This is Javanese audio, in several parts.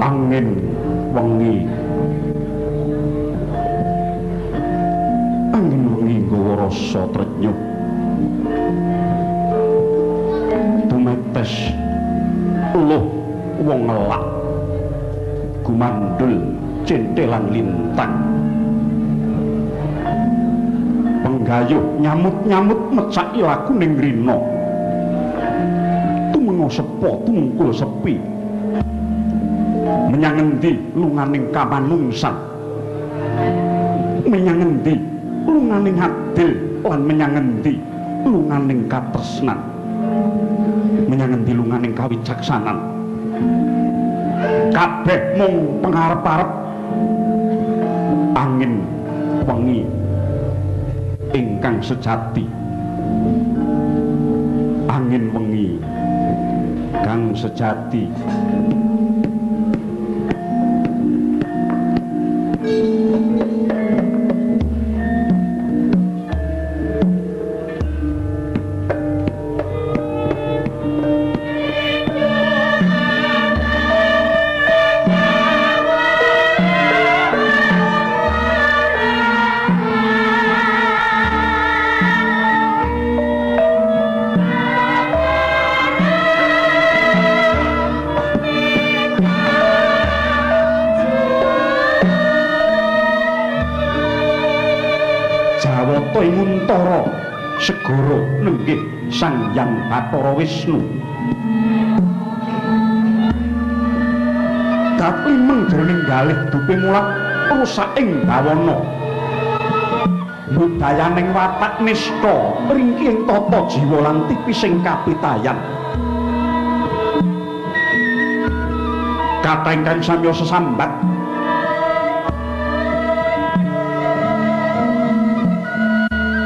angin wengi nggawa rasa trenyuh tumetes luh wong ngelak gumandul centelan lintang penggayuh nyamut-nyamut mecaki laku ning rina tumengo sepo tungkul sepi menyang endi lunganing kamanungsan menyang endi lunganing adil lan menyang endi lunganing katresnan menyang endi lunganing kawicaksanan kabeh mung pengarep-arep angin wengi ingkang sejati angin wengi kang sejati segara nenggih Sang Hyang Bathara Wisnu katlimeng jroning galih dupe mulat rusak ing bawana budayaning watak nista ringkih tata jiwa lan tipising kapitayan kata ingkang samya sesambat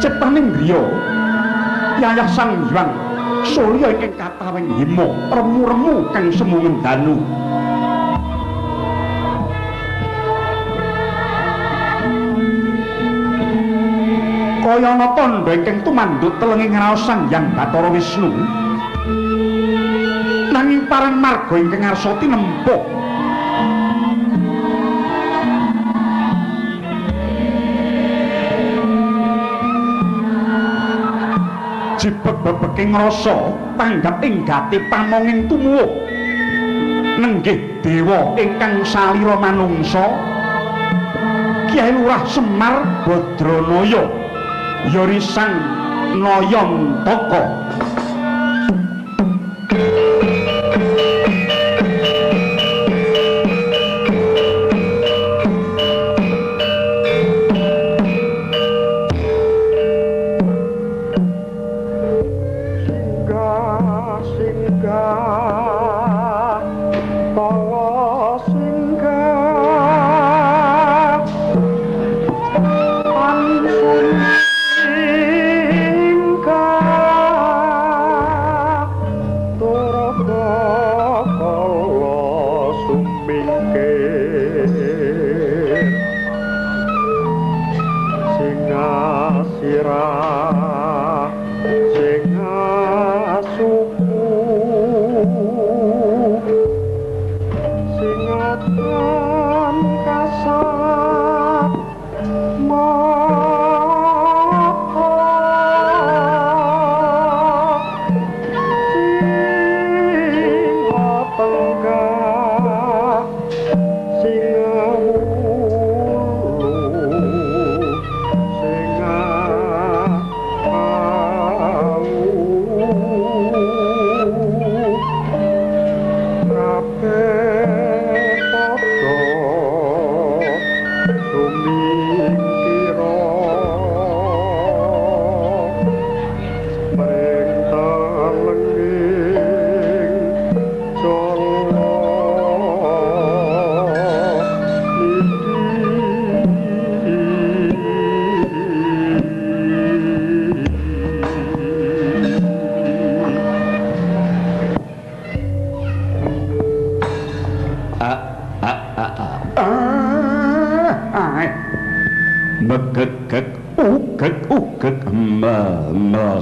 cepaning griya yayah Sang Hyang Surya ingkang katawing hima remu-remu kang semu ngendanu kaya ana tandha ingkang tumandut telenging raos Sang Hyang Bathara Wisnu nanging parang marga ingkang arsa tinempuh jibeg-bebeking rasa tanggap ing gati pamonging tumuwuh nenggih dewa ingkang salira manungsa Kyai Lurah Semar Badranaya yori Sang Nayantaka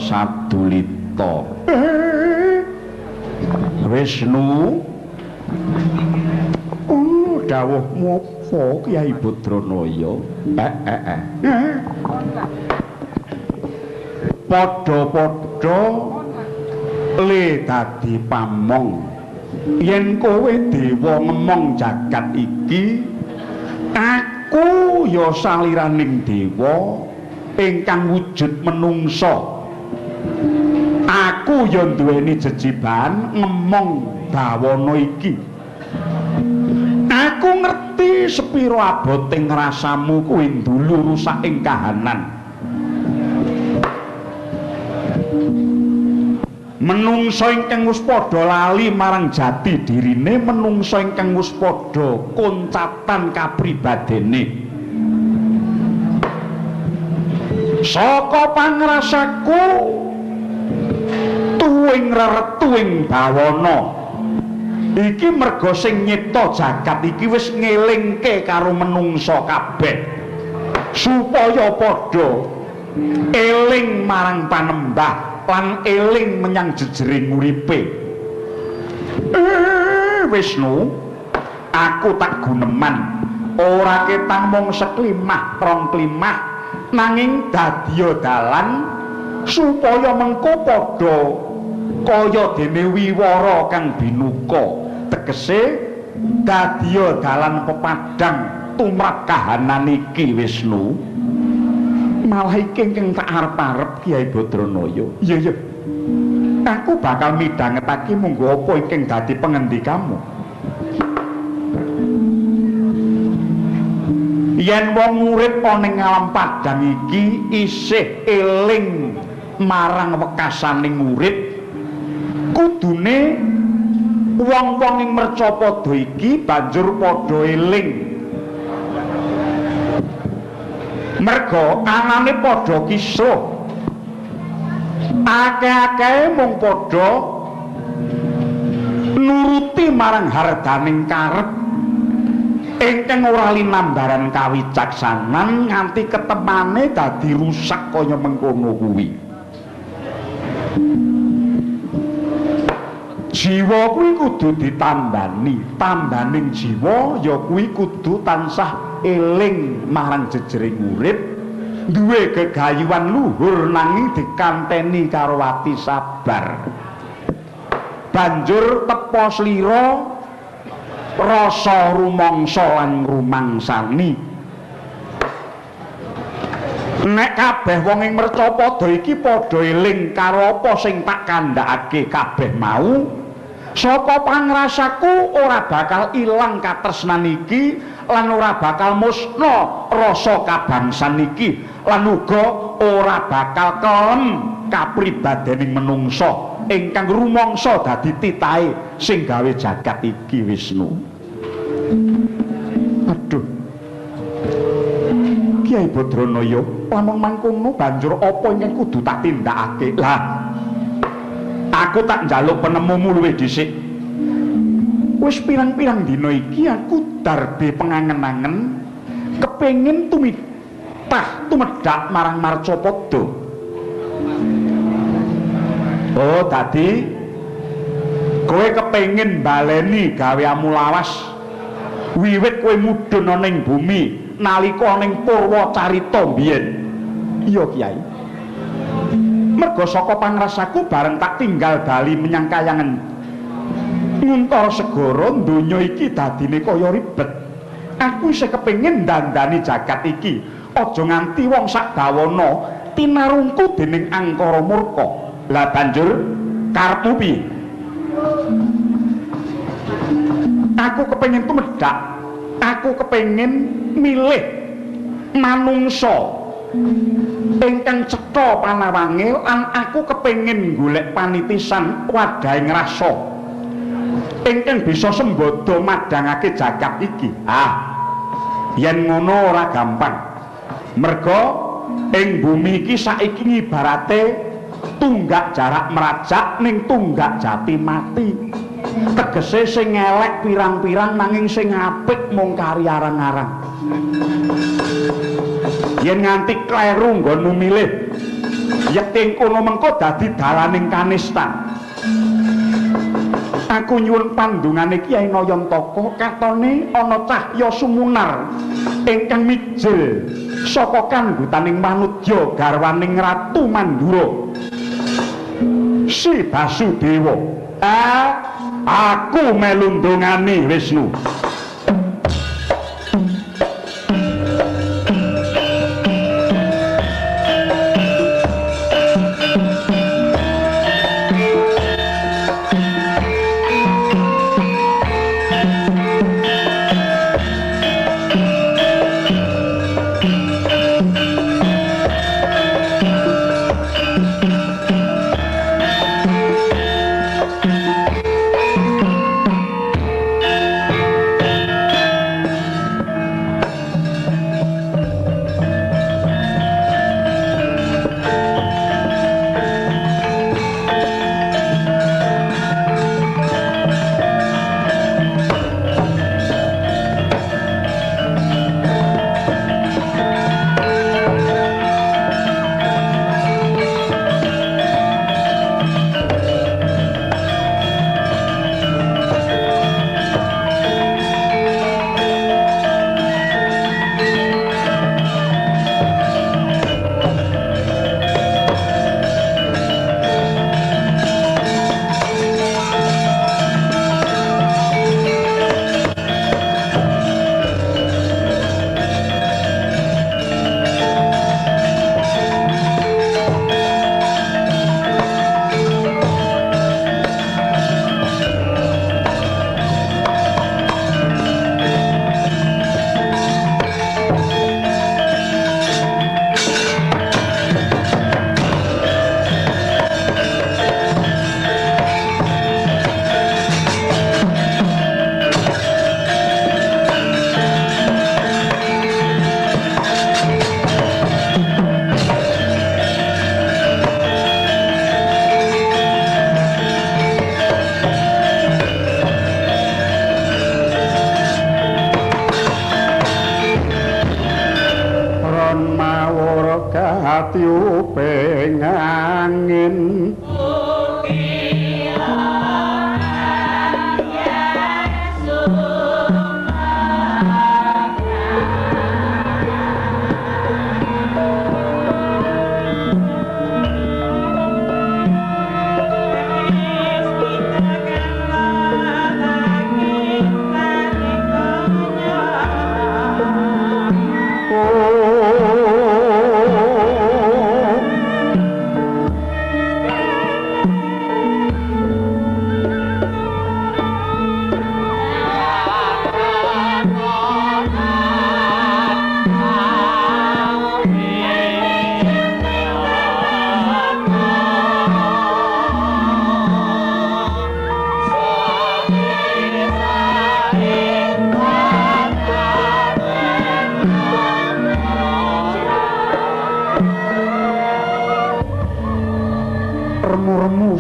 Sadulita Wisnu dawuhmu apa Kyai Badranaya? Padha-padha le dadi pamong yen kowe dewa ngemong jagat iki, aku ya saliraning dewa ingkang wujud menungsa. Aku ya duweni jejiban ngemong dawana iki. Aku ngerti sepiro aboting rasamu kuwi ndulu rusak ing kahanan. Menungsa ingkang wis padha lali marang jati dirine, menungsa ingkang wis padha koncatan kapribadene. Saka pangrasaku tuwing reretuing bawana iki merga sing nyipta jagat iki wis ngelingke karo menungsa kabeh supaya padha eling marang panembah lan eling menyang jejering uripe. Wisnu, aku tak guneman ora ketang mung seklimah rong klimah nanging dadiya dalan supaya mengko padha kaya dene wiwara kang binuka, tegese dadiya dalan pepadang tumrap kahanan iki. Wisnu, malah iki keng tak arep-arep Kyai Badranaya. Iya. Aku bakal midhangetake monggo apa ingkang dadi pengendikamu. Yen wong urip ana ing alam padang iki isih eling marang wekasaning urip, kudune wong-wong ing mercapada iki banjur padha eling. Merga anane padha kisruh, akeh-akehe mung padha nuruti marang hardaning karep ingkang ora linambaran kawicaksanan nganti ketemane dadi rusak kaya mengkono kuwi. Jiwa kuwi kudu ditambani, tambaning jiwa ya kuwi kudu tansah eling marang jejering urip, duwe gegayuhan luhur nanging dikanteni karo ati sabar. Banjur tepa slira rasa rumangsa lan rumangsani. Nek kabeh wong ing mercapada iki padha eling karo apa sing tak kandhakake kabeh mau, saka pangrasaku ora bakal ilang katresnan iki lan ora bakal musna rasa kabangsan iki lan uga ora bakal kelem kapribadening menungsa ingkang rumangsa dadi titahe sing gawe jagat iki. Wisnu, aduh Kyai Badranaya, lamun mangkono banjur apa ingkang kudu tak tindakake? Lah aku tak njaluk penemumu luwih dhisik. Wis pirang-pirang dina iki aku darbe pengangen-angen kepengin tumedak marang Marcapada. Oh, dadi kowe kepengin baleni gaweamu lawas wiwit kowe mudhun ana ing bumi nalika ning Purwacarita biyen. Iya Kyai. Merga saka pangrasaku bareng tak tinggal bali menyang kayangan Nguntara Segara, donya iki dadine kaya ribet. Aku isih kepengin ndandani jagat iki aja nganti wong sak dawana tinarungku dening angkara murka. Lah banjur karepmu piye? Aku kepengin tumedak, aku kepengin milih manungsa ingkang cetha panawange lan aku kepengin golek panitisan wadahing rasa ingkang bisa sembada madhangake jagat iki. Yen ngono ora gampang. Merga ing bumi iki saiki ibarate tunggak jarak merajak ning tunggak jati mati. Tegese sing elek pirang-pirang nanging sing apik mung kari arang-arang. Yen nganti kleru nggonmu milih, yekting kono mengko dadi dalaning kanistan. Aku nyuwun pandungane Kyai Nayantaka katone ana cahya sumunar ingkang mijil saka kanggutaning manudya garwaning Ratu Mandura. Si Basudewa, aku melu ndongani Wisnu.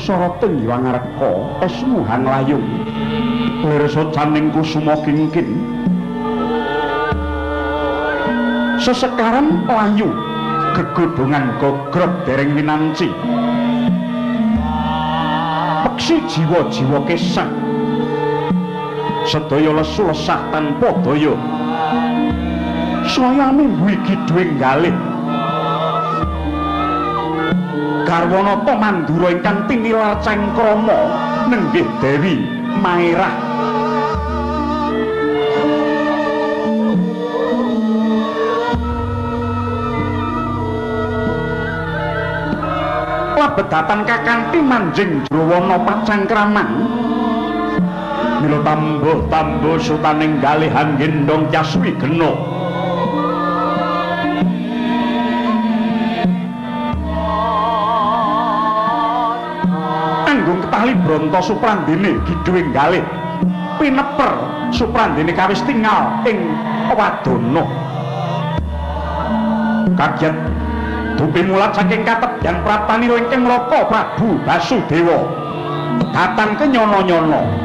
Soroting Wangarka esmuhan layung lirsa caning kusuma kingkin sesekaran layu gegodhongan gogrog dereng winanci peksi jiwa-jiwa kesah sedaya lesu lesah tanpa daya sayane wigi dhuwing galih Garwanata Mandura ingkang tinilar cengkrama nenggih Dewi Maerah. Labedatan kakanthi manjing Drawana pacangkraman. Mila tambuh-tambuh sutaning galihan gendong Yaswi Gena. Tali Bronto Suprandene Gidhuwing Galih pineper Suprandene kawis tinggal ing Wadana kagiat dupi mulat saking katebyan praptanira ingkang Loka Prabu Basudewa datang ke nyono-nyono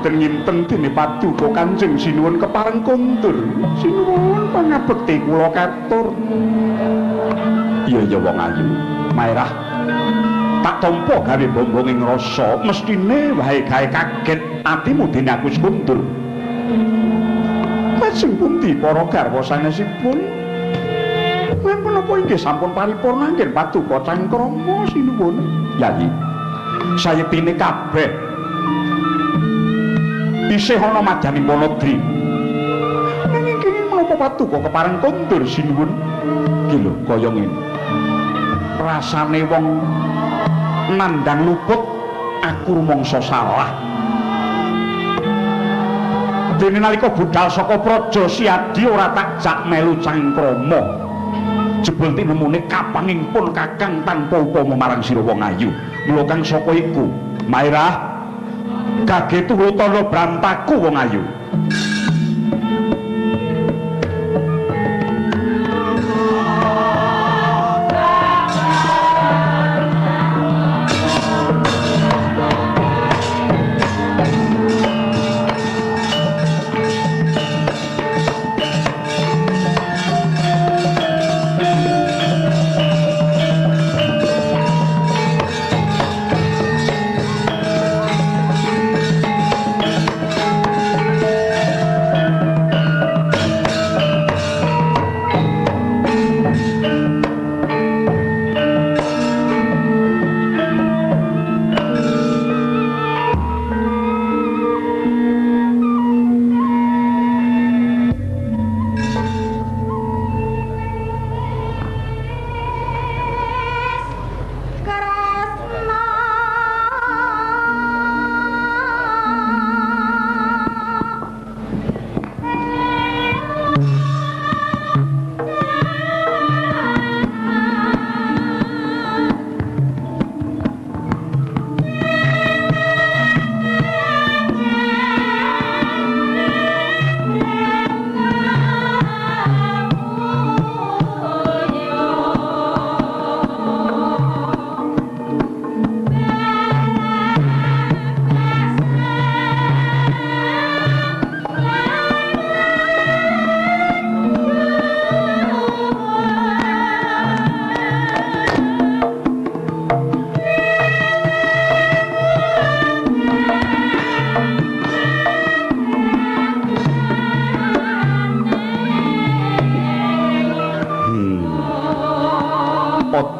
boten nginten dene paduka Kanjeng sinuwun kepareng kondur. Sinuwun pangabekti kula katur. Iya wong ayu. Mairah tak tampa gawe bombonging rasa mestine wae gawe kaget atimu dene aku kondur. Lajeng pundi para garwa sanesipun? Menapa inggih sampun paripurna nggih paduka Cangkrama sinuwun? Yayi. Sayektine kabeh isih ana madyanipun Nadri. Nanging kenging menapa paduka kepareng kondur sinuwun? Ki lho kaya ngene. Rasane wong nandhang luput aku rumangsa salah. Dene nalika budal saka Praja Siadi ora tak jak melu Cangkrama. Jebul tinemune kapangingpun Kakang tanpa upama marang sira wong ayu. Mula kang saka iku, Mairah kaget tuwa tanda brantaku wong ayu.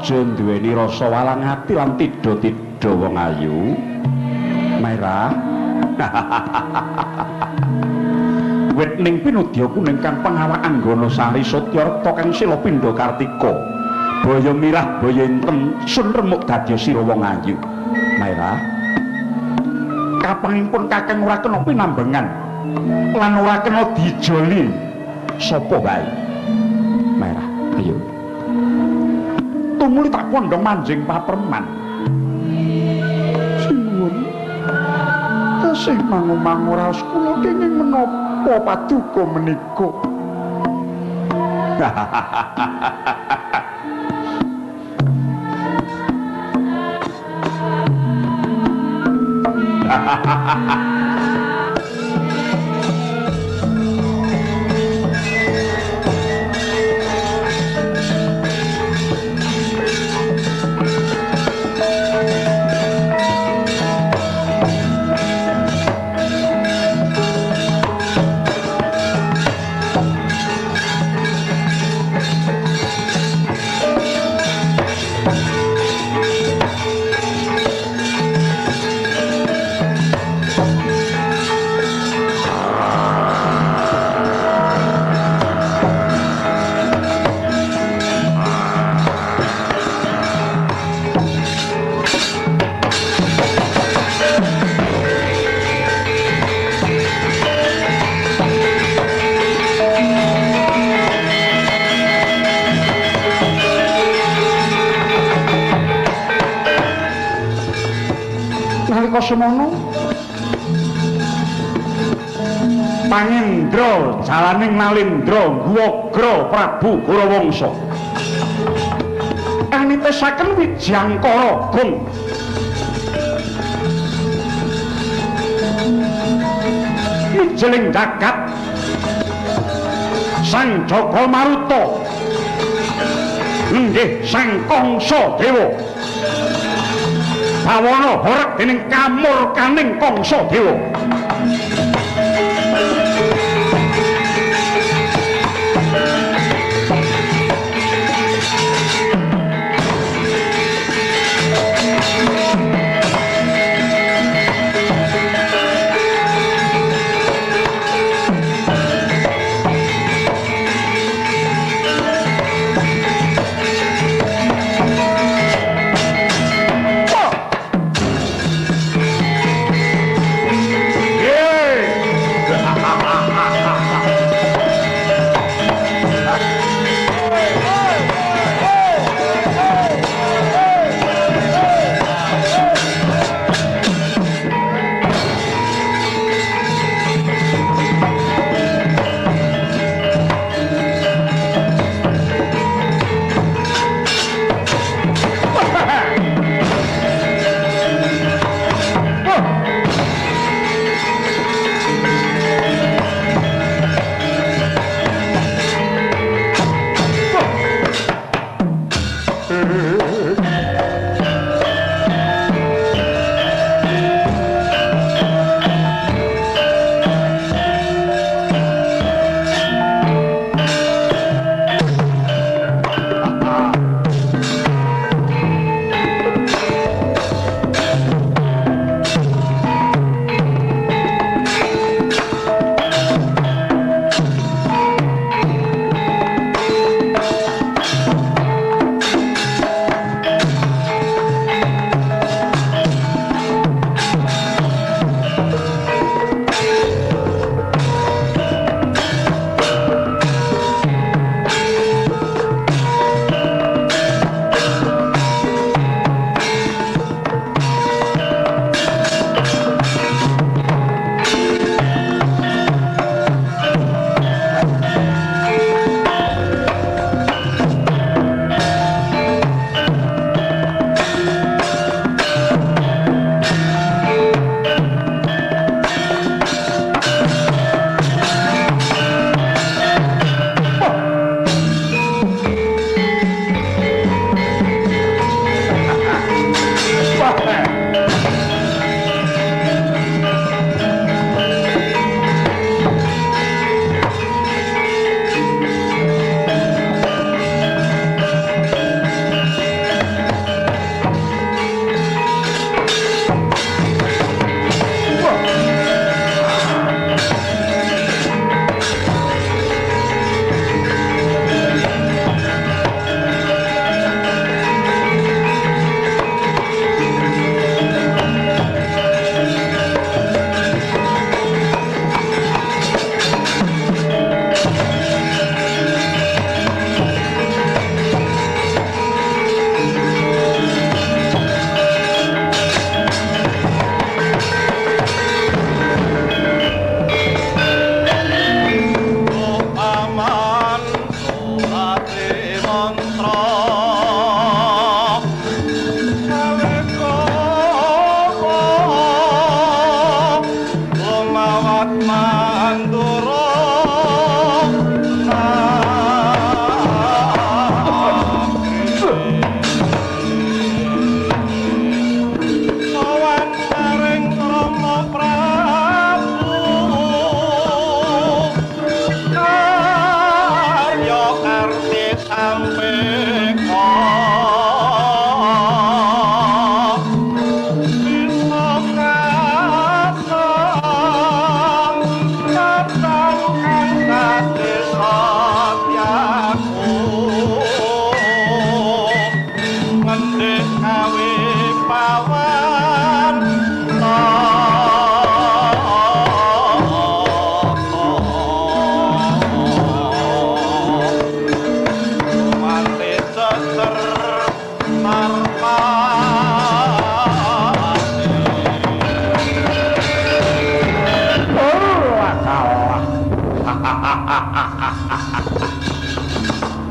Aja duweni rasa walang ati lan tidha-tidha wong ayu. Mairah. Wit ning pinudya kuning kang pengawak Anggana Sari Satyarta kang Sila Pindha Kartika. Baya mirah baya enten sun remuk dadya sira wong ayu. Mairah. Kapangipun Kakang ora kena pinambengan lan ora kena dijoli sapa wae. Mairah, ayo. Tumuli tak kondhong manjing papreman. Sinuwun. Tasih mangu-mangu raos kula kenging menapa paduka menika. Semono Pangendra jalaning Nalindra Guwagra Prabu Gorawangsa anitesaken Wijangkara Agung sijiling jagat Sang Jaka Maruta nggih Sang Kangsa Dewa bawana horeg dening kamurkaning Kangsa Dewa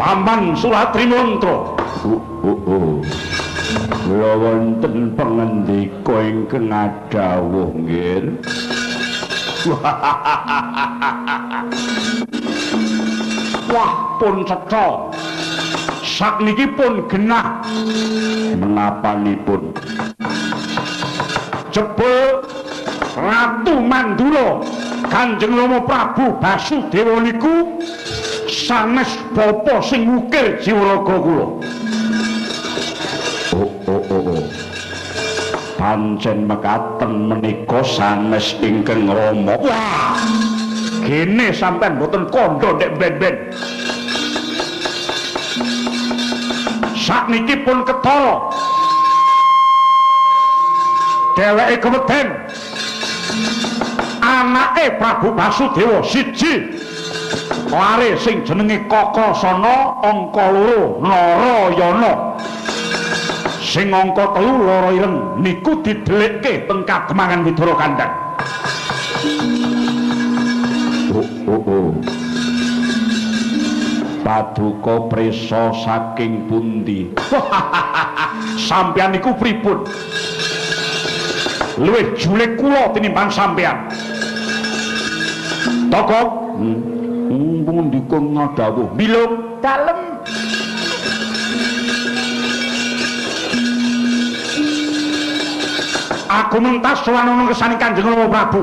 Paman Suratrimantha. Kula wonten pangandika ingkang adhawuh nggih. Wah, pun cetha. Sakniki pun genah. Menapanipun? Jebul Ratu Mandura Kanjeng Rama Prabu Basudewa niku sanes bapa sing wukir jiwa raga kula. Oh. Pancen mekaten menika sanes ingkang Rama. Wah. Gene sampean mboten kandha nek ben-ben. Sakniki pun ketara. Dheweke keweden. Anake Prabu Basudewa siji. Lare sing jenenge Kakasana, angka 2 Narayana. Sing angka 3 Lara Ireng niku didelikke teng Kademangan Widara Kandhang. Oh. Paduka prisa saking pundi? Sampeyan niku pripun? Luwih julek kula tinimbang sampeyan. Toko? Pundi kok ngadhawuh? Bilung dalem. Aku mentas sowan kersane Kanjeng Rama Prabu.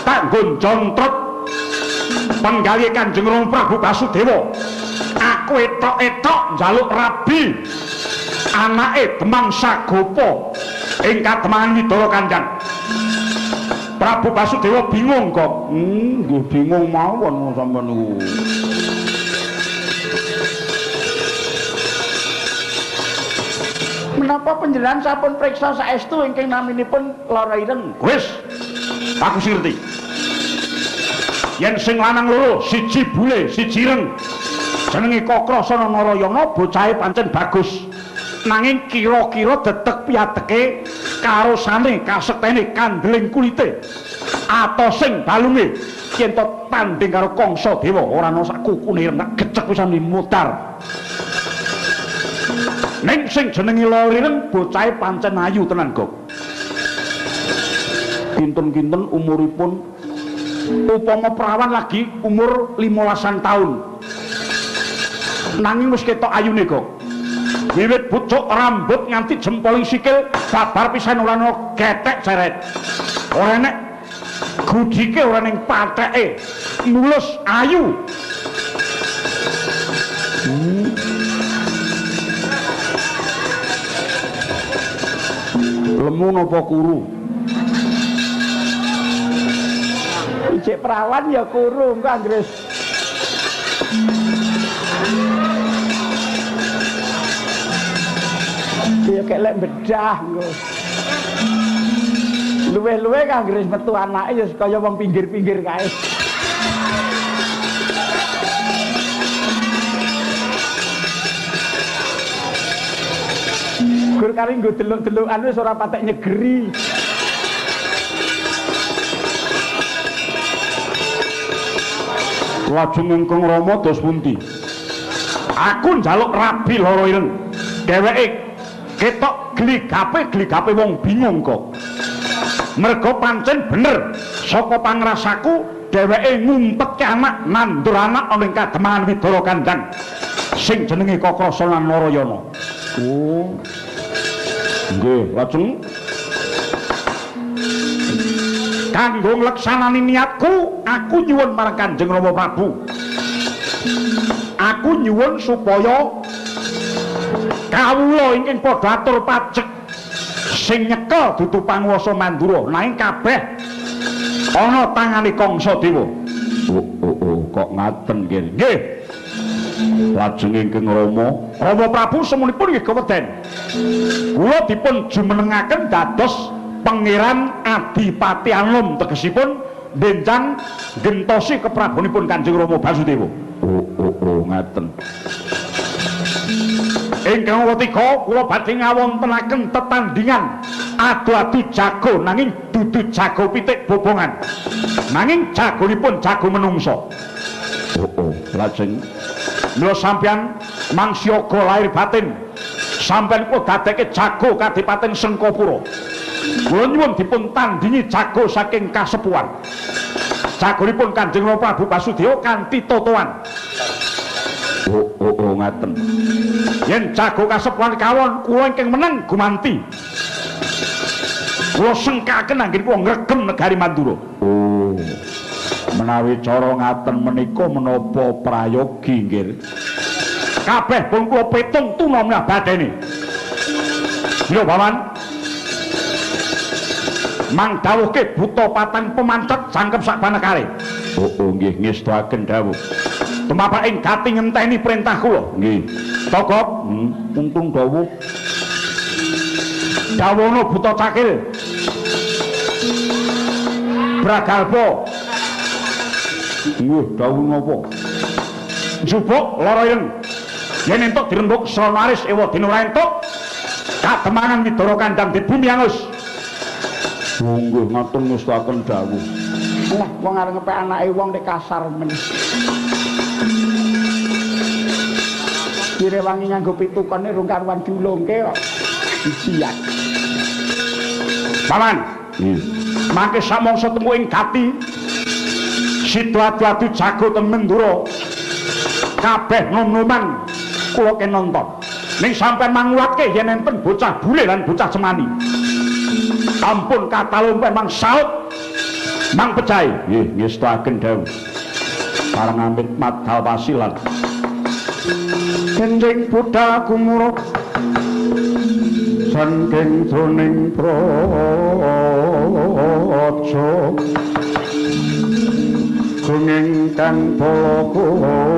Tak nggon jontrot penggawe Kanjeng Rama Prabu Basudewa. Aku etok-etok njaluk rabi anake Demang Sagopa ing Kademangan Widara Kandhang. Prabu Basudewa bingung kok. Nggih bingung mawon sampeyan niku. Menapa panjenengan sampun priksa saestu ingkang naminipun Lara Ireng? Wis, aku sing ngerti. Yen sing lanang loro, siji bule, siji ireng. Jenenge Kakrasana Narayana, bocahe pancen bagus. Nanging kira-kira detek piyateke karo sane kasektene kandeling kulite. Atosing balunge yen to tanding karo Kangsa Dewa ora ana sak kukune ireng tak gecek pisan mutar. Ning sing jenenge Lara Ireng bocahe pancen ayu tenan, Gok. Kinten-kinten umuripun upama perawan lagi umur 15-an tahun. Nanging wis ketok ayune, Gok. Wiwit pucuk rambut nganti jempoling sikil babar pisan ora ana getek seret. Ora enek gudike ora ning patheke. Mulus ayu. Lemu napa kuru? Ijek perawan ya kuru engko anggres. Ya kelek bedah engko. Luwe-luwe anggres metu anake ya kaya wong pinggir-pinggir kae. Gur kali nggo delok-delokan wis ora patek nyegeri. Lajeng ingkang Rama dos pundi? Aku njaluk rabi Lara Ireng. Dheweke ketok gligape wong bingung kok. Merga pancen bener saka pangrasaku dheweke ngumpetke anak nandur anak ana ing Kademangan Widara Kandhang sing jenenge Kakrasana Narayana. Oh. Nggih, lajeng kanggo ngleksanani niatku, aku nyuwun marang Kanjeng Rama Prabu. Aku nyuwun supaya kawula ingkang padha atur pajek sing nyekel dudu panguwasa Mandura, nanging kabeh ana tangane Kangsa Dewa. Oh, kok ngaten nggih. Nggih. Lajeng ingkang Rama Prabu semunipun nggih keweden. Kula dipun jumenengaken dados Pangeran Adipati Anom, tegesipun benjang gentosi keprabonipun Kanjeng Rama Basudewa. Oh, ngaten. Ingkang ketiga kula badhe ngawontenaken tetandingan adu-adu jago, nanging dudu jago pitik bobongan. Nanging jagonipun jago menungso. Lajeng mila sampeyan mangsiaga lahir batin sampeyan kula dadekke jago Kadipaten Sengkapura. Kula nyuwun dipun tandingi jago saking kasepuhan. Jagonipun Kanjeng Prabu Basudewa kanthi totoan. Oh, ngaten. Yen jago kasepuhan kawon kula ingkang meneng gumanti. Kula sengkaken anggen kula ngregem negari Mandura. Oh. Menawi cara ngaten menika menapa prayogi nggih. Kabeh pun kula pitung tuna menah badene. Lho Paman. Mang dawuhke buta patang pemancet jangkep sak banekare. Oh, nggih ngestakaken dawuh. Tumapak ing gati ngenteni perintah kula. Nggih. Togop, untung dawuh. Dawono buta cakil. Bragalba. Nggih, dawuh napa? Njupuk lara ireng. Yen entuk dirembuk srana aris ewa dina ora entuk. Kademangan Widara Kandhang di bumi angus. Nggih, ngaten ngestakaken dawuh. Wah, wong arep ngepek anake wong nek kasar men. Direwangi nganggo pitukane rung karuan diulungke kok. Isiat. Paman. Mangke samangsa temu ing gati. Situ-adu jago ten Mandura. Kabeh nom-noman kula kenonton. Ning sampean mangulatke yen enten bocah bule lan bocah cemani. Ampun katalumpen mang saut. Mang pecahe. Nggih, ngestakaken dawuh. Parang amit madhal pasilan. Kenjing Buddha gumuruk saking jroning praja gunging kang Balakuswa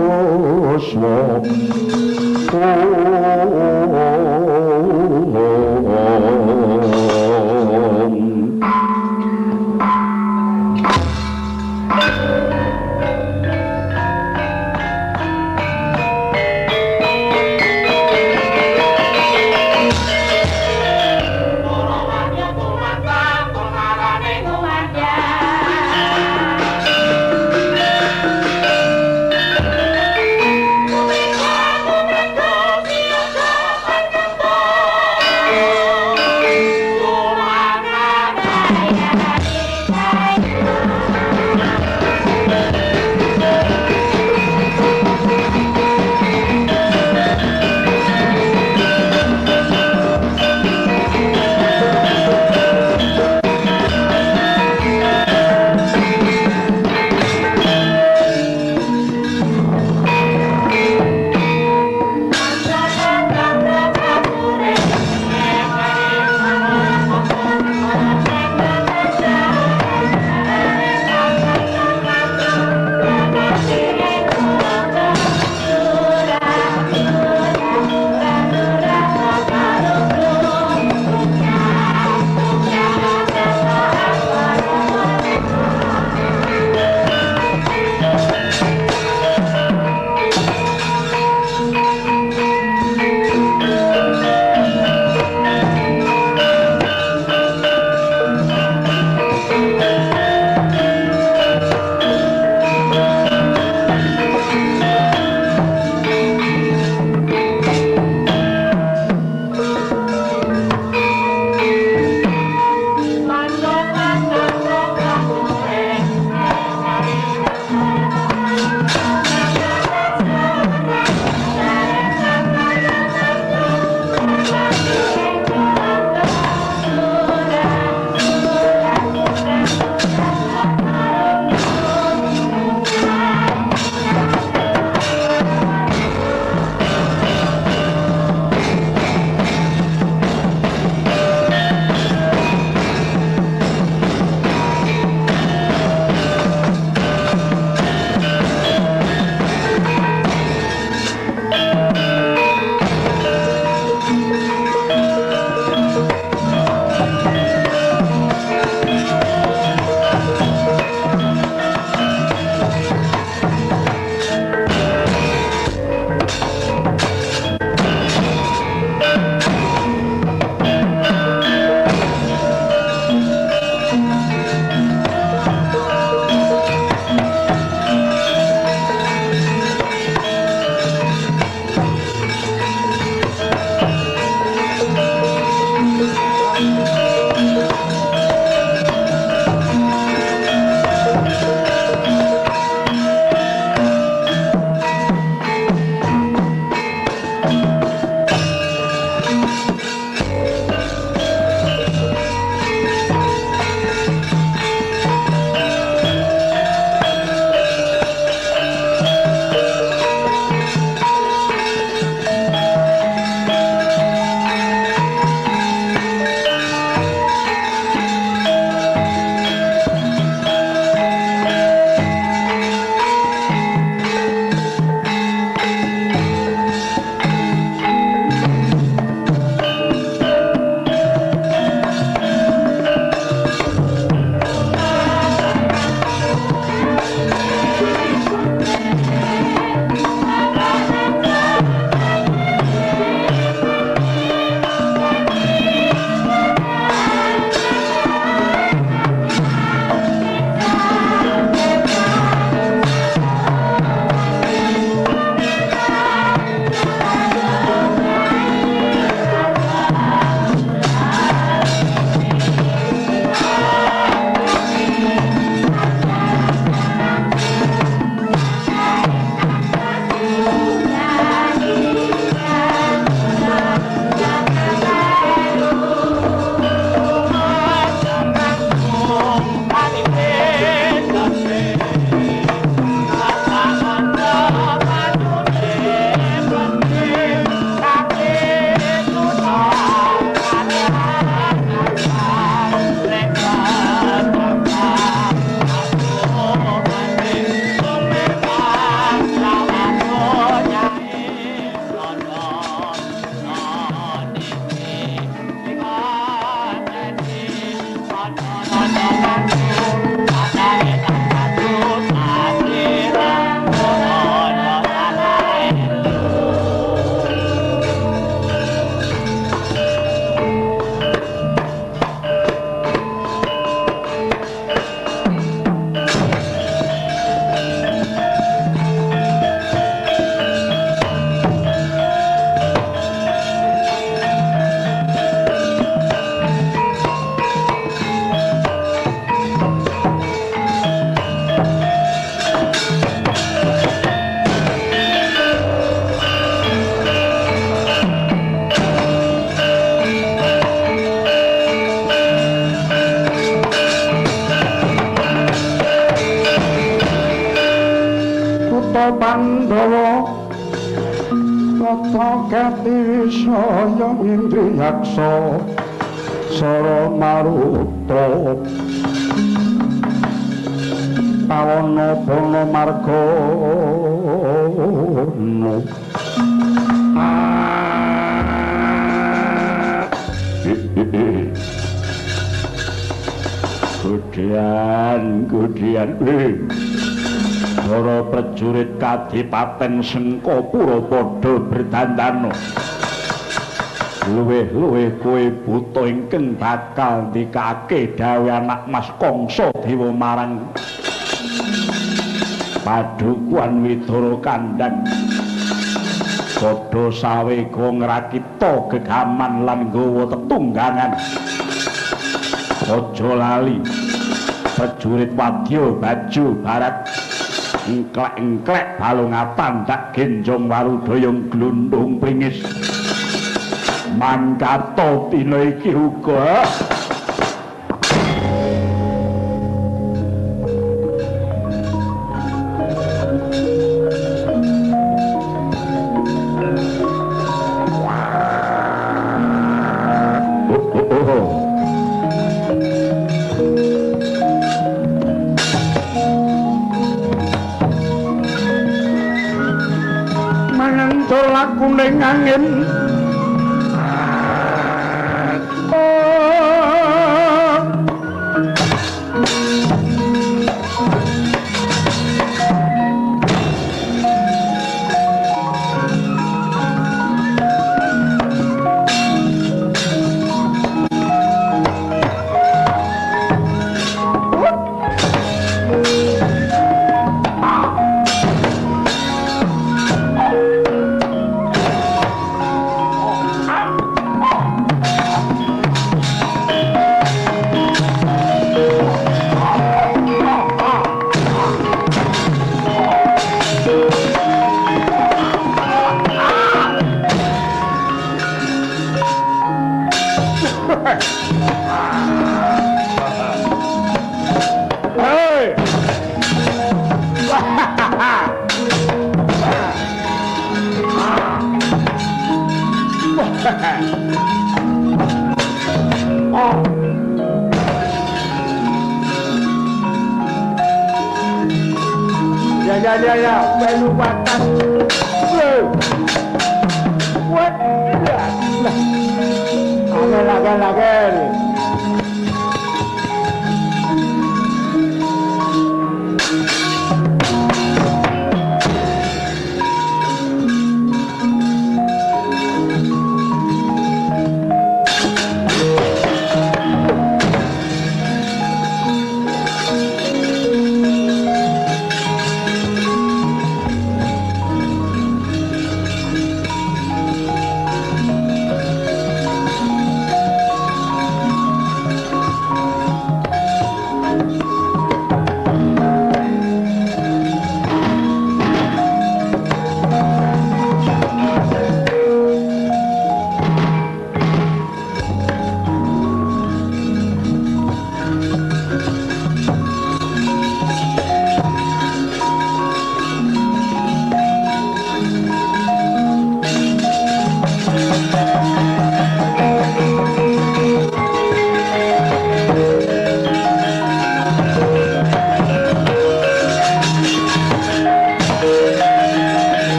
Pandhawa tata kati saya Indriyaksa Sara Maruta Pawana Bana Margana Gudian para prajurit Kadipaten Sengkapura padha berdandana luwih-luwih kowe buta ingkang bakal ndikake dawuh anak Mas Kangsa Dewa marang Padukuhan Widara Kandhang padha sawega ngrakita gegaman lan nggawa tetunggangan aja lali prajurit wadya baju barat engklek-engklek balungatan tak genjong warudaya glundung pringis mangkato dina iki uga kuning angin ya melu makan what lagi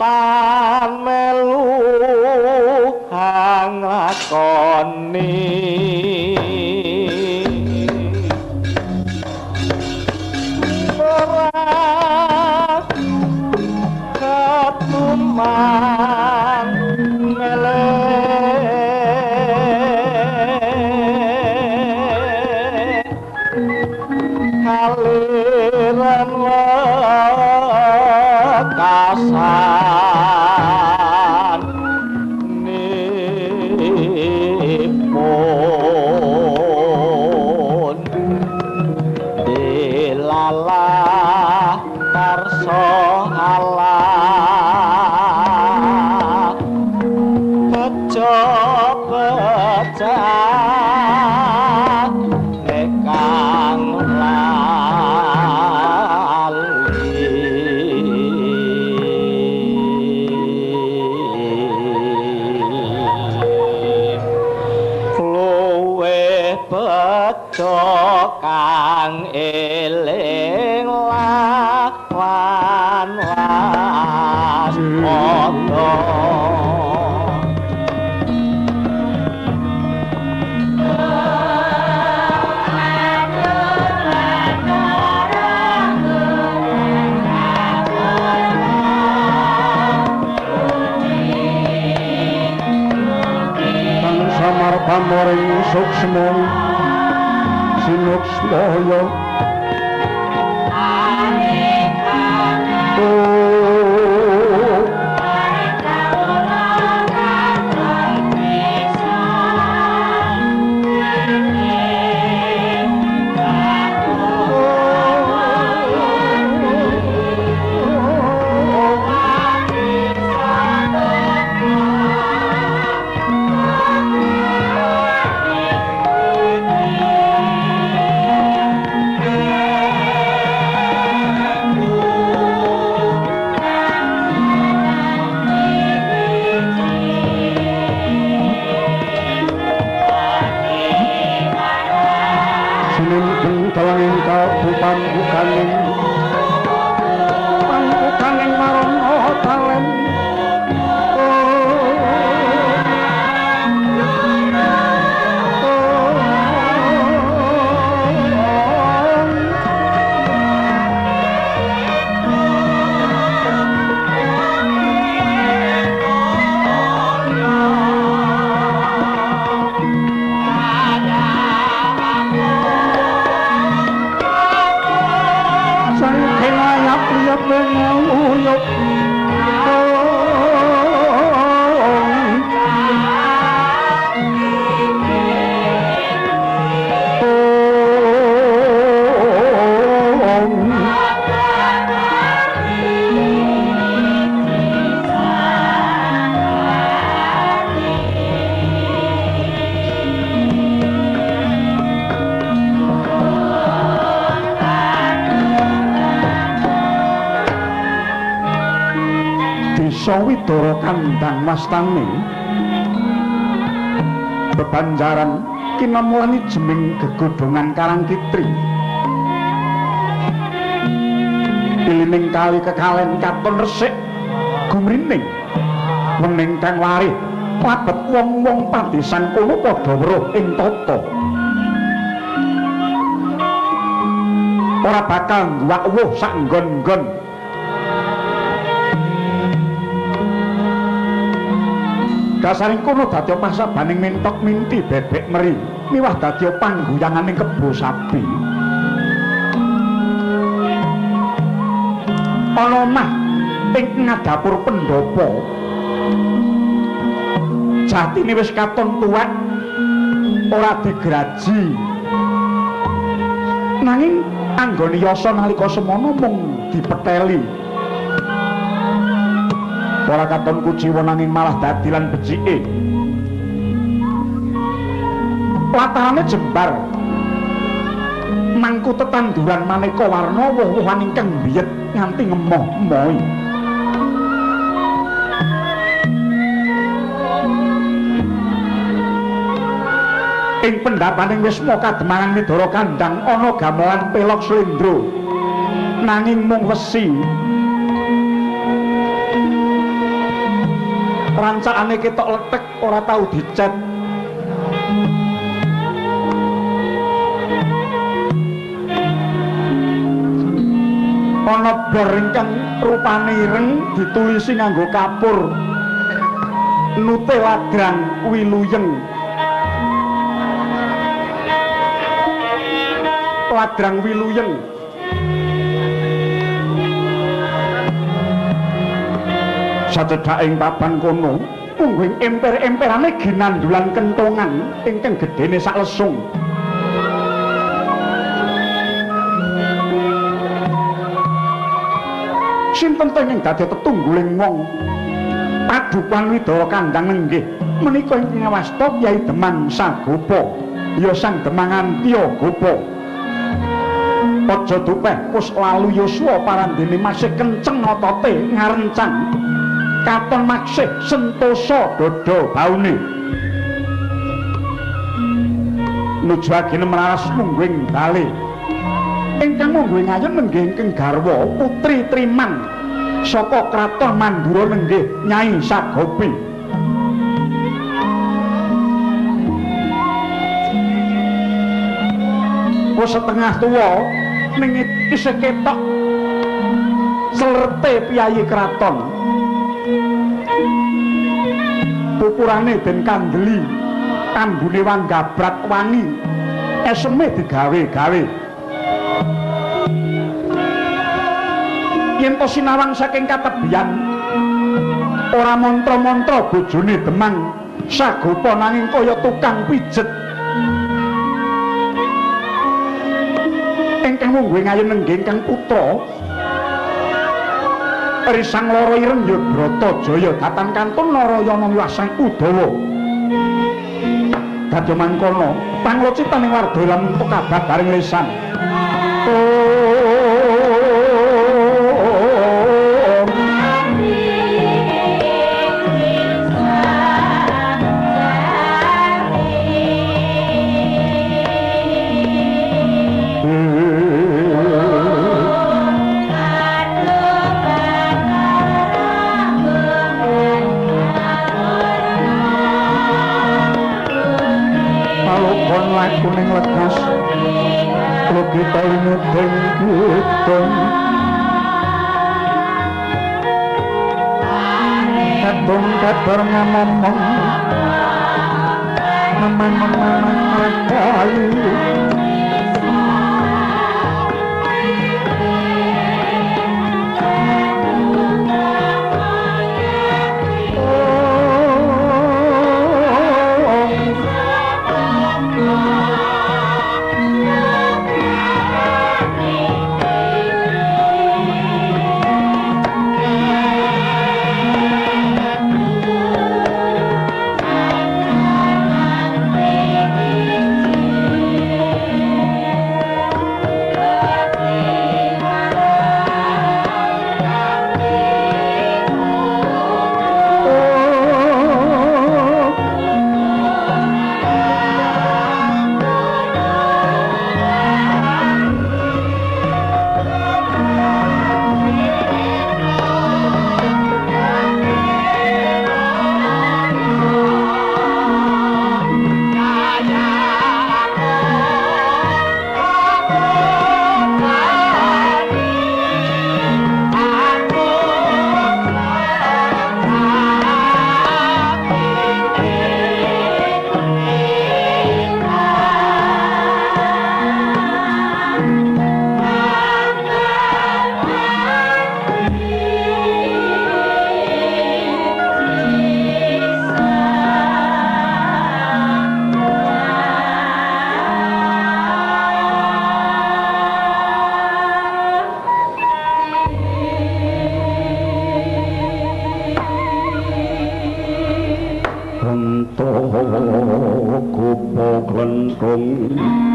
Pan melu hang lakoni wekasan nipun dilala karso Allah bejo-bejo nekang kang eling lan waspada kang samar pamoring suksma sinuksmaya pangkukaning marana talen Sawidara kandhang wastane bebanjaran kinamulani jeming gegodhongan Karangkitri ilining kali kekalen katon resik gumrining wening kang larih klabet wong-wong padesan kono padha weruh ing tata ora bakal ngwak-wuh sak nggon-nggon dasaring kono dadya pasabaning mintok minti bebek meri miwah dadya panggoyanganing kebo sapi ana omah ing ngadapur pendopo jatine wis katon tuwek ora digraji nanging anggone yasa nalika semana mung dipetheli ora katon kuciwa nanging malah dadi lan becike latahane jembar mangku tetanduran maneka warna woh-wohan ingkang biyet nganti ngemoh-emohi ing pendapaning wisma kademangan Midara Kandhang ana gamelan pelok slendra nanging mung wesi rancakane ketok letek ora tau dicet ana bor ingkang rupane ireng ditulisi nganggo kapur nute ladrang wiluyeng Sacedhaking papan kono mungguing emper-emperane ginandulan kentongan ingkang gedene sak lesung. Sinten teng dadi tetungguling wong padukan Widara Kandhang nenggih menika ingkang ngawasta Kyai Demang Sagopa ya sang Demang Antya Gopa. Aja dupeh wis lalu yuswa parandene masih kenceng otote ngarencang katon maksih sentosa dada baune nuju agene melaras mungguing bali ingkang mungguing ayun nenggih ingkang garwa putri Triman saka kraton Mandura nenggih Nyai Sagopi. Wis setengah tuwa ning isih ketok selerte piyayi kraton. Pupurane den kandeli, ambune wanggabrat wangi, eseme digawe-gawe. Yen to sinawang saking katebian, ora mantra-mantra bojone Demang Sagopa nanging kaya tukang pijet. Ingkang mungguing ayun nenggih ingkang putra Risang Lara Ireng ya Bratajaya datan kantun Narayana Wiwasang Udawa. Dadya mangkono panglocitaning warga lan entuk kabar bareng lisan. Kuning lekas kita ini dengkuteng kadung kabar ngomong memang kali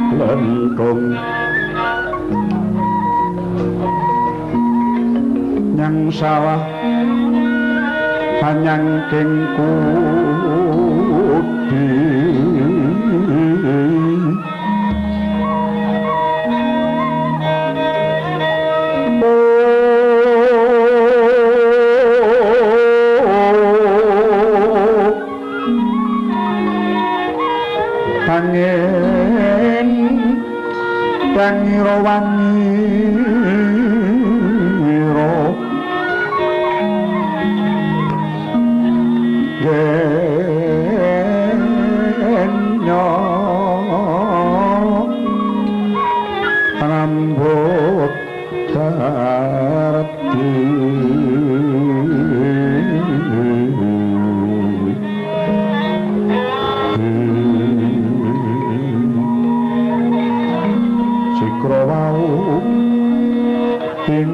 glendong nyang sawah panyangking kudi Dangiro wangiro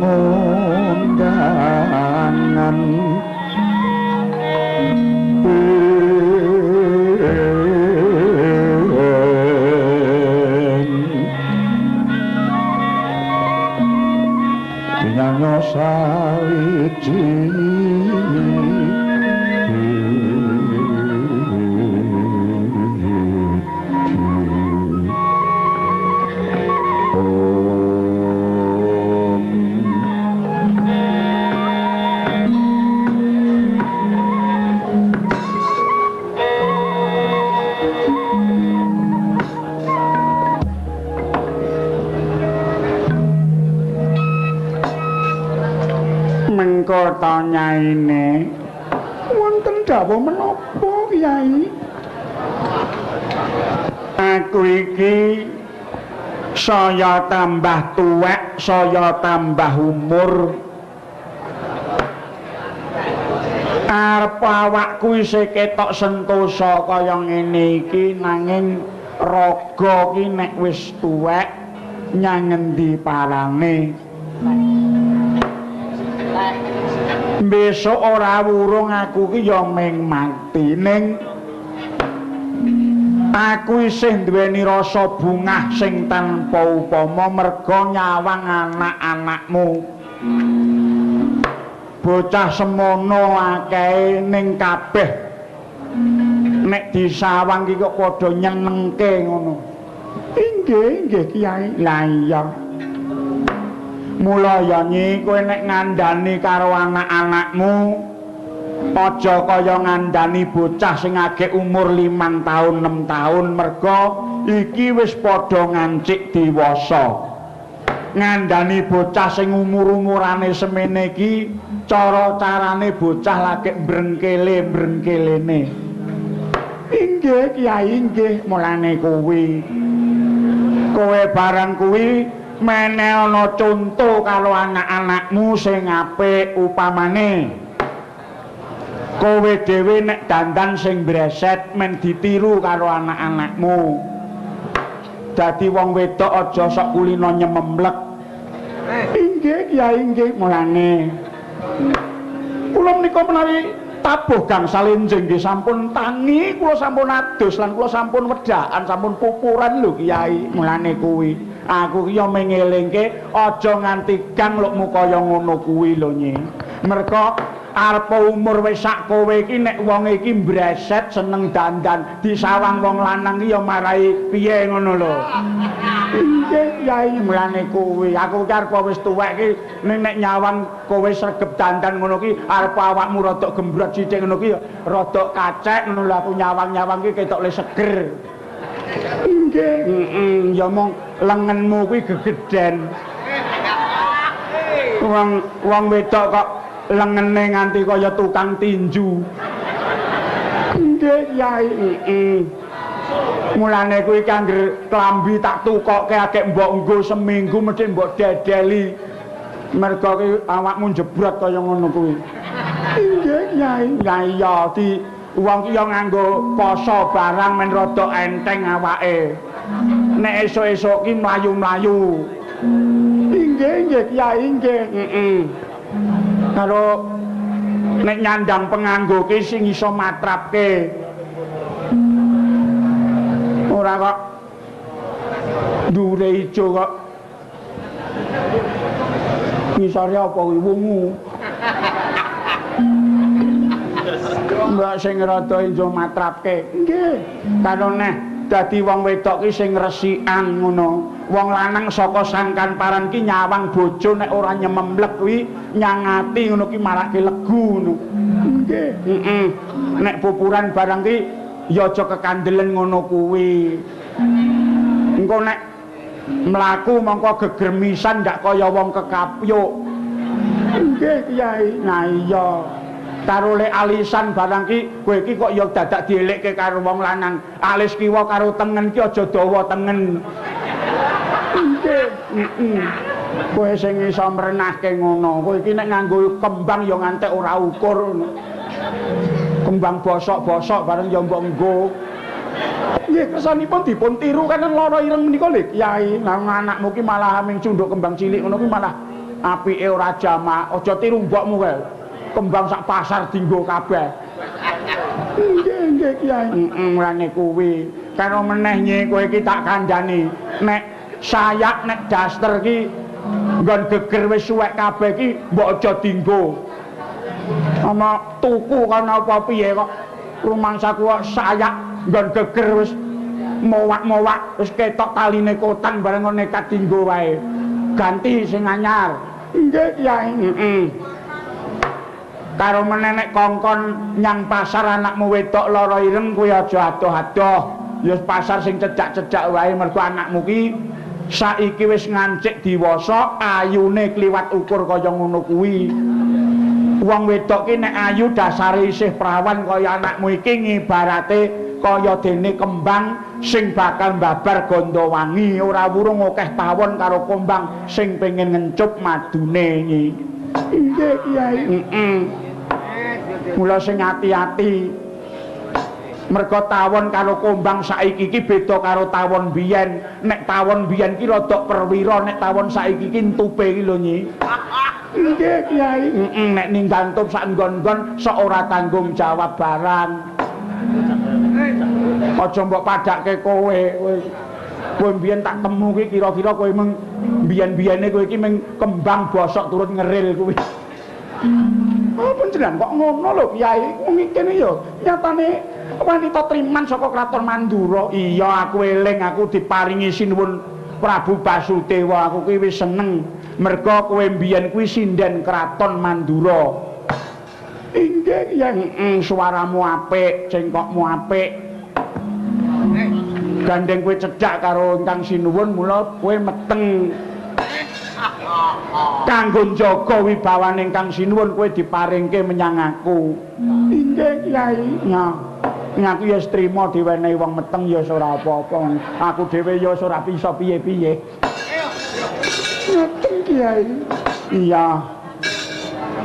undangan nyanyo sawiji mengko nyaine wonten dawuh menapa Kyai? Aku iki saya tambah tuwek, saya tambah umur. Arep awakku isih ketok sentosa kaya ngene iki nanging raga ki nek wis tuwek nyang ngendi parane? Besok ora wurung aku ki ya ming mati ning aku isih duweni rasa bungah sing tanpa upama merga nyawang anak-anakmu. Bocah semono akeh ning kabeh nek disawang ki kok padha nyenengke ngono. Inggih, nggih Kyai. Lah iya. Mula ya nyi kowe nek ngandani karo anak-anakmu aja kaya ngandani bocah sing agek umur 5 tahun 6 tahun merga iki wis padha ngancik dewasa. Ngandani bocah sing umur-umurane semene iki cara-carane bocah lagi brengkele-brengkelene. Inggih Kyai, inggih. Mulane kowe barang kuwi meneh ana conto karo anak-anakmu sing apik upamane kowe dhewe nek dandan sing breset men ditiru karo anak-anakmu. Dadi wong wedok aja sok kulino nyememlek. Inggih Kyai, inggih. Mulane kula menika menawi tabuh gangsal enjing nggih sampun tangi, kula sampun adus lan kula sampun wedhakan, sampun pupuran lho Kyai. Mulane kuwi aku ki yo mengelingke aja nganti gang lukmu kaya ngono kuwi lho Nyi. Merga arep umur wis sak kowe iki nek wong iki mbreset seneng dandan disawang wong lanang ki yo marai piye ngono lho. Inggih Kyai, mulane kuwi aku ki arep wis tuwek ki nek nyawang kowe sregep dandan ngono ki arep awakmu rada gembrot sithik ngono ki rada kacek ngono lho. Aku nyawang-nyawang ki ketok le seger. Inggih, ya mong lengenmu kuwi gegeden. Wong wedok kok lengene nganti kaya tukang tinju. Nggih, Kyai. Mulane kuwi kangger klambi tak tukokke akeh mbok nggo seminggu mesti mbok dedeli. Merga ki awakmu jebrot kaya ngono kuwi. Nggih, Kyai. Ya iya di wong ki yo nganggo poso barang men rada enteng awake. Nek esuk-esuk ki mlayu-mlayu. Inggih, nggih Kyai, nggih. Karo nek nyandang penganggo ki sing iso matrapke. Ora kok dure ijo kok. Ngisore apa kuwi wungu. Mbak sing rada ijo matrapke. Nggih. Karo neh dadi wong wedok ki sing resikan ngono. Wong lanang saka sangkan paran ki nyawang bojo nek ora nyememlek kuwi nyangati ngono ki marake legu ngono. Nggih. Nek pupuran barang ki ya aja kekandelen ngono kuwi. Engko nek mlaku mongko gegermisan ndak kaya wong kekapyuk. Nggih Kyai. Nah iya. Karo lek alisan barang ki kowe iki kok ya dadak dielekke karo wong lanang. Alis kiwa karo tengen ki aja dawa tengen. Nggih. Kowe sing iso mrenahke ngono. Kowe iki nek nganggo kembang ya ngantek ora ukur ngono. Kembang bosok-bosok bareng ya mbok nggo. Nggih, kersanipun dipun tiru kan lara ireng menika lho Kyai. Lah anakmu ki malah aming cunduk kembang cilik ngono ki malah apike ora jamak, aja tiru mbokmu kae. Kembang sak pasar dienggo kabeh. Nggih Kyai. Mulane kuwi karo meneh nye kowe iki tak kandhani. Nek sayak nek daster iki nggon geger wis suwek kabeh iki mbok aja dienggo. Ama tuku kana apa piye kok rumangsaku kok sayak nggon geger wis mowak-mowak wis ketok taline kotan bareng nekat dienggo wae. Ganti sing anyar. Nggih Kyai. Karo meneh nek kongkon nyang pasar anakmu wedok lara ireng kuwi aja adoh-adoh. Ya pasar sing cecak-cecak wae mergo anakmu ki saiki wis ngancik diwasa, ayune kliwat ukur kaya ngono kuwi. Wong wedok ki nek ayu dasare isih prawan kaya anakmu iki ngibarate kaya dene kembang sing bakal mbabar ganda wangi, ora wurung akeh tawon karo kembang sing pengen ngencup madune iki. Nggih Kyai. Mula sing ati-ati. Mergo tawon karo kombang saiki iki beda karo tawon biyen. Nek tawon biyen ki rada perwira, nek tawon saiki ki entupe iki lho Nyi. Nggih Kyai. Nek ninggal entup sak nggon-nggon sok ora tanggung jawab barang. Aja mbok padake kowe. Kowe mbiyen tak temu ki kira-kira kowe mung mbiyen-biyene kowe iki mung kembang bosok turut ngeril kuwi. Oh panjenengan kok ngono lho Kyai. Wong kene ya nyatane wanita triman saka kraton Mandura. Iya aku eling aku diparingi sinuwun Prabu Basudewa. Aku kuwi wis seneng merga kowe mbiyen kuwi sinden kraton Mandura. Inggih yang suaramu apik, cengkokmu apik. Gandeng kowe cedhak karo ingkang sinuwun mula kowe meteng. Kanggo njaga wibawane ingkang sinuwun kowe diparingke menyang aku. Inggih Kyai. Aku ya trima diwenehi wong meteng ya ora apa-apa. Aku dhewe ya ora bisa piye-piye. Ngoten Kyai. Iya.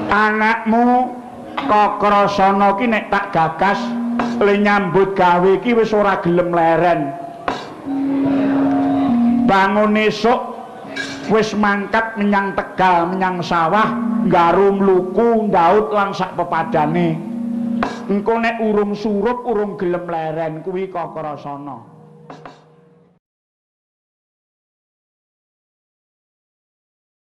Anakmu Kakrasana ki nek tak gagas le nyambut gawe ki wis ora gelem leren. Bangun esuk wis mangkat menyang Tegal, menyang sawah, nggarum luku, ndaut lan sak pepadane. Engko nek urung surup, urung gelem leren kuwi Kakrasana.